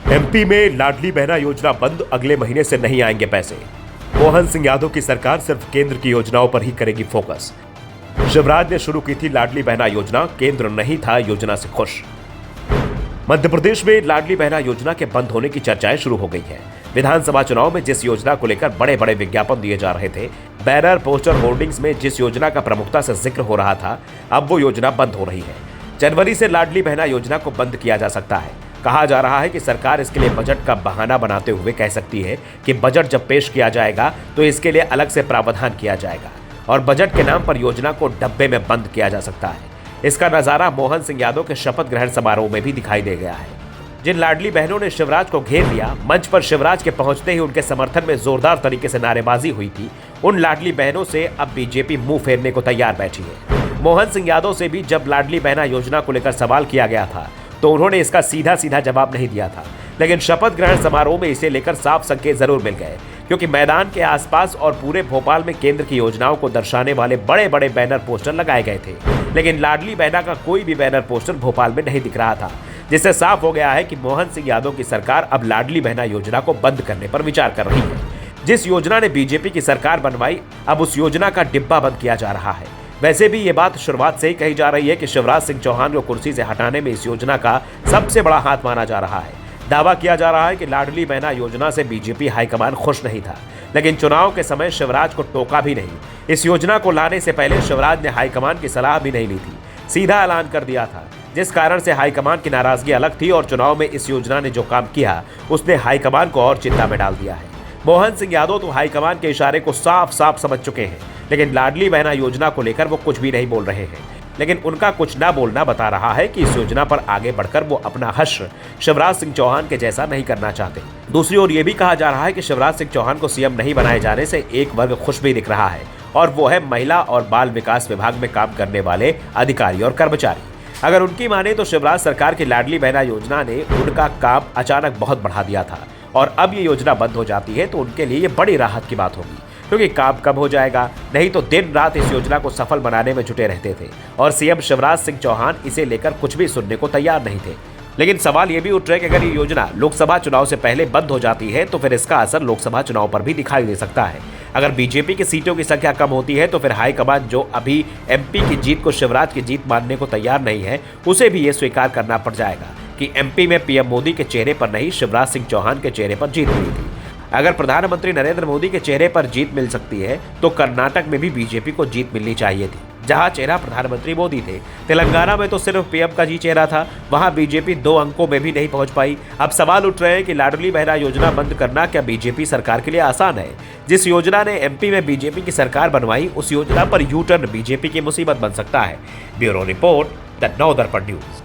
MP में लाडली बहना योजना बंद, अगले महीने से नहीं आएंगे पैसे। मोहन सिंह यादव की सरकार सिर्फ केंद्र की योजनाओं पर ही करेगी फोकस। शिवराज ने शुरू की थी लाडली बहना योजना, केंद्र नहीं था योजना से खुश। मध्य प्रदेश में लाडली बहना योजना के बंद होने की चर्चाएं शुरू हो गई हैं। विधानसभा चुनाव में जिस योजना को लेकर बड़े बड़े विज्ञापन दिए जा रहे थे, बैनर पोस्टर होर्डिंग्स में जिस योजना का प्रमुखता से जिक्र हो रहा था, अब वो योजना बंद हो रही है। जनवरी से लाडली बहना योजना को बंद किया जा सकता है। कहा जा रहा है कि सरकार इसके लिए बजट का बहाना बनाते हुए कह सकती है कि बजट जब पेश किया जाएगा तो इसके लिए अलग से प्रावधान किया जाएगा और बजट के नाम पर योजना को डब्बे में बंद किया जा सकता है। इसका नजारा मोहन सिंह यादव के शपथ ग्रहण समारोह में भी दिखाई दे गया है। जिन लाडली बहनों ने शिवराज को घेर लिया, मंच पर शिवराज के पहुंचते ही उनके समर्थन में जोरदार तरीके से नारेबाजी हुई थी, उन लाडली बहनों से अब बीजेपी मुंह फेरने को तैयार बैठी है। मोहन सिंह यादव से भी जब लाडली बहना योजना को लेकर सवाल किया गया था तो उन्होंने इसका सीधा सीधा जवाब नहीं दिया था, लेकिन शपथ ग्रहण समारोह में इसे लेकर साफ संकेत जरूर मिल गए, क्योंकि मैदान के आसपास और पूरे भोपाल में केंद्र की योजनाओं को दर्शाने वाले बड़े बड़े बैनर पोस्टर लगाए गए थे, लेकिन लाडली बहना का कोई भी बैनर पोस्टर भोपाल में नहीं दिख रहा था, जिससे साफ हो गया है कि मोहन सिंह यादव की सरकार अब लाडली बहना योजना को बंद करने पर विचार कर रही है। जिस योजना ने बीजेपी की सरकार बनवाई, अब उस योजना का डिब्बा बंद किया जा रहा है। वैसे भी ये बात शुरुआत से ही कही जा रही है कि शिवराज सिंह चौहान को कुर्सी से हटाने में इस योजना का सबसे बड़ा हाथ माना जा रहा है। दावा किया जा रहा है कि लाडली बहना योजना से बीजेपी हाईकमान खुश नहीं था, लेकिन चुनाव के समय शिवराज को टोका भी नहीं। इस योजना को लाने से पहले शिवराज ने हाईकमान की सलाह भी नहीं ली थी, सीधा ऐलान कर दिया था, जिस कारण से हाईकमान की नाराजगी अलग थी और चुनाव में इस योजना ने जो काम किया उसने हाईकमान को और चिंता में डाल दिया है। मोहन सिंह यादव तो हाईकमान के इशारे को साफ साफ समझ चुके हैं, लेकिन लाडली बहना योजना को लेकर वो कुछ भी नहीं बोल रहे हैं। लेकिन उनका कुछ ना बोलना बता रहा है कि इस योजना पर आगे बढ़कर वो अपना हश्र शिवराज सिंह चौहान के जैसा नहीं करना चाहते। दूसरी ओर ये भी कहा जा रहा है कि शिवराज सिंह चौहान को सीएम नहीं बनाए जाने से एक वर्ग खुश भी दिख रहा है, और वो है महिला और बाल विकास विभाग में काम करने वाले अधिकारी और कर्मचारी। अगर उनकी माने तो शिवराज सरकार की लाडली बहना योजना ने उनका काम अचानक बहुत बढ़ा दिया था, और अब ये योजना बंद हो जाती है तो उनके लिए ये बड़ी राहत की बात होगी, क्योंकि काम कम हो जाएगा। नहीं तो दिन रात इस योजना को सफल बनाने में जुटे रहते थे और सीएम शिवराज सिंह चौहान इसे लेकर कुछ भी सुनने को तैयार नहीं थे। लेकिन सवाल ये भी उठ रहा है कि अगर ये योजना लोकसभा चुनाव से पहले बंद हो जाती है तो फिर इसका असर लोकसभा चुनाव पर भी दिखाई दे सकता है। अगर बीजेपी की सीटों की संख्या कम होती है तो फिर हाईकमान, जो अभी एमपी की जीत को शिवराज की जीत मानने को तैयार नहीं है, उसे भी ये स्वीकार करना पड़ जाएगा कि एमपी में पीएम मोदी के चेहरे पर नहीं, शिवराज सिंह चौहान के चेहरे पर जीत मिली थी। अगर प्रधानमंत्री नरेंद्र मोदी के चेहरे पर जीत मिल सकती है तो कर्नाटक में भी बीजेपी को जीत मिलनी चाहिए थी, जहां चेहरा प्रधानमंत्री मोदी थे। तेलंगाना में तो सिर्फ पीएम का जी चेहरा था, वहां बीजेपी 2 अंकों में भी नहीं पहुंच पाई। अब सवाल उठ रहे हैं कि लाडली बहना योजना बंद करना क्या बीजेपी सरकार के लिए आसान है? जिस योजना ने एमपी में बीजेपी की सरकार बनवाई, उस योजना पर यू टर्न बीजेपी की मुसीबत बन सकता है। Bureau report, the Navdarpan news.